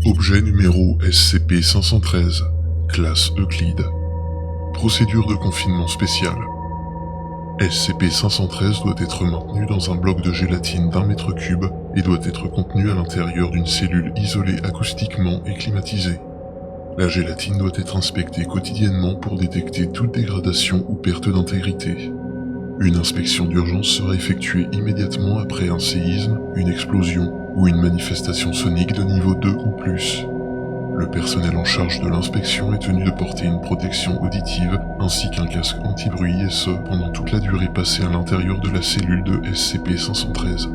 Objet numéro SCP-513, classe Euclide. Procédure de confinement spéciale. SCP-513 doit être maintenu dans un bloc de gélatine d'1 mètre cube et doit être contenu à l'intérieur d'une cellule isolée acoustiquement et climatisée. La gélatine doit être inspectée quotidiennement pour détecter toute dégradation ou perte d'intégrité. Une inspection d'urgence sera effectuée immédiatement après un séisme, une explosion ou une manifestation sonique de niveau 2 ou plus. Le personnel en charge de l'inspection est tenu de porter une protection auditive ainsi qu'un casque anti-bruit et ce, pendant toute la durée passée à l'intérieur de la cellule de SCP-513.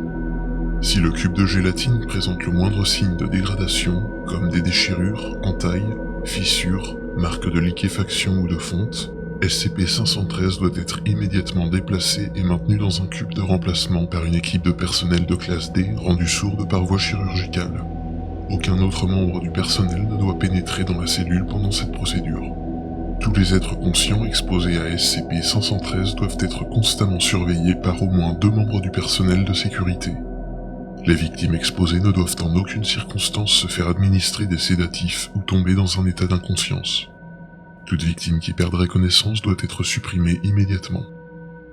Si le cube de gélatine présente le moindre signe de dégradation, comme des déchirures, entailles, fissures, marques de liquéfaction ou de fonte, SCP-513 doit être immédiatement déplacé et maintenu dans un cube de remplacement par une équipe de personnel de classe D rendue sourde par voie chirurgicale. Aucun autre membre du personnel ne doit pénétrer dans la cellule pendant cette procédure. Tous les êtres conscients exposés à SCP-513 doivent être constamment surveillés par au moins 2 membres du personnel de sécurité. Les victimes exposées ne doivent en aucune circonstance se faire administrer des sédatifs ou tomber dans un état d'inconscience. Toute victime qui perdrait connaissance doit être supprimée immédiatement.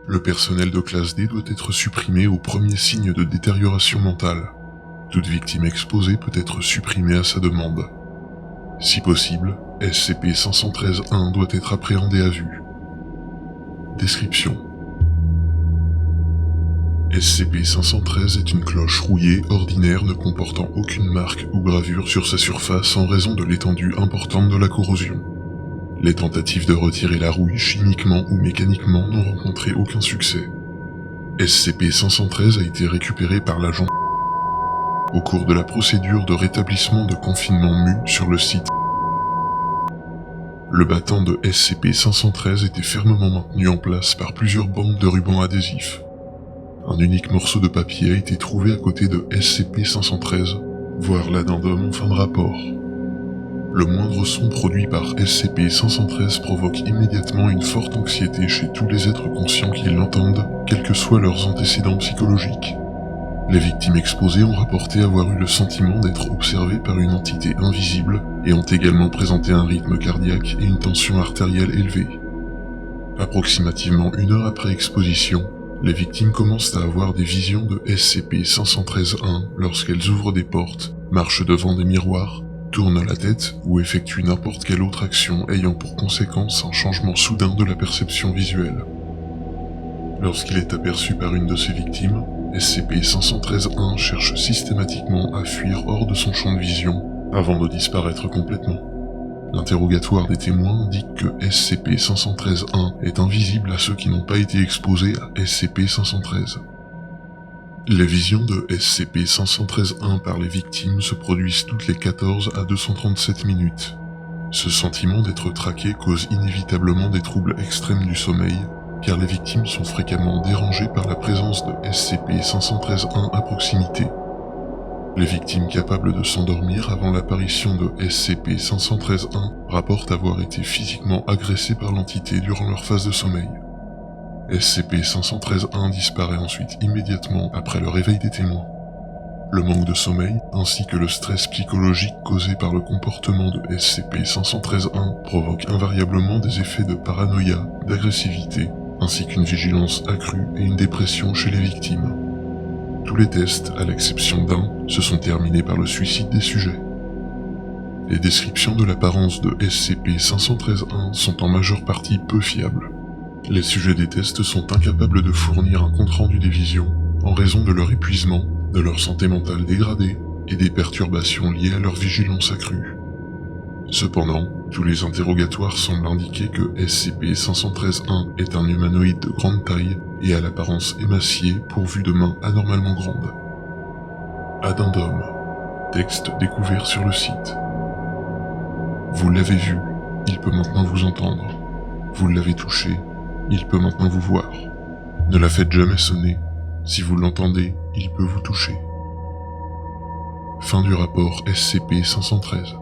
Le personnel de classe D doit être supprimé au premier signe de détérioration mentale. Toute victime exposée peut être supprimée à sa demande. Si possible, SCP-513-1 doit être appréhendé à vue. Description. SCP-513 est une cloche rouillée ordinaire ne comportant aucune marque ou gravure sur sa surface en raison de l'étendue importante de la corrosion. Les tentatives de retirer la rouille chimiquement ou mécaniquement n'ont rencontré aucun succès. SCP-513 a été récupéré par l'agent au cours de la procédure de rétablissement de confinement MU sur le site. Le battant de SCP-513 était fermement maintenu en place par plusieurs bandes de ruban adhésif. Un unique morceau de papier a été trouvé à côté de SCP-513, voire l'addendum en fin de rapport. Le moindre son produit par SCP-513 provoque immédiatement une forte anxiété chez tous les êtres conscients qui l'entendent, quels que soient leurs antécédents psychologiques. Les victimes exposées ont rapporté avoir eu le sentiment d'être observées par une entité invisible et ont également présenté un rythme cardiaque et une tension artérielle élevée. Approximativement 1 heure après exposition, les victimes commencent à avoir des visions de SCP-513-1 lorsqu'elles ouvrent des portes, marchent devant des miroirs, tournent la tête ou effectuent n'importe quelle autre action ayant pour conséquence un changement soudain de la perception visuelle. Lorsqu'il est aperçu par une de ces victimes, SCP-513-1 cherche systématiquement à fuir hors de son champ de vision avant de disparaître complètement. L'interrogatoire des témoins indique que SCP-513-1 est invisible à ceux qui n'ont pas été exposés à SCP-513. Les visions de SCP-513-1 par les victimes se produisent toutes les 14 à 237 minutes. Ce sentiment d'être traqué cause inévitablement des troubles extrêmes du sommeil, car les victimes sont fréquemment dérangées par la présence de SCP-513-1 à proximité. Les victimes capables de s'endormir avant l'apparition de SCP-513-1 rapportent avoir été physiquement agressées par l'entité durant leur phase de sommeil. SCP-513-1 disparaît ensuite immédiatement après le réveil des témoins. Le manque de sommeil, ainsi que le stress psychologique causé par le comportement de SCP-513-1 provoquent invariablement des effets de paranoïa, d'agressivité, ainsi qu'une vigilance accrue et une dépression chez les victimes. Tous les tests, à l'exception d'un, se sont terminés par le suicide des sujets. Les descriptions de l'apparence de SCP-513-1 sont en majeure partie peu fiables. Les sujets des tests sont incapables de fournir un compte-rendu des visions en raison de leur épuisement, de leur santé mentale dégradée et des perturbations liées à leur vigilance accrue. Cependant, tous les interrogatoires semblent indiquer que SCP-513-1 est un humanoïde de grande taille et à l'apparence émaciée pourvu de mains anormalement grandes. Addendum. Texte découvert sur le site. Vous l'avez vu, il peut maintenant vous entendre. Vous l'avez touché, il peut maintenant vous voir. Ne la faites jamais sonner. Si vous l'entendez, il peut vous toucher. Fin du rapport SCP-513.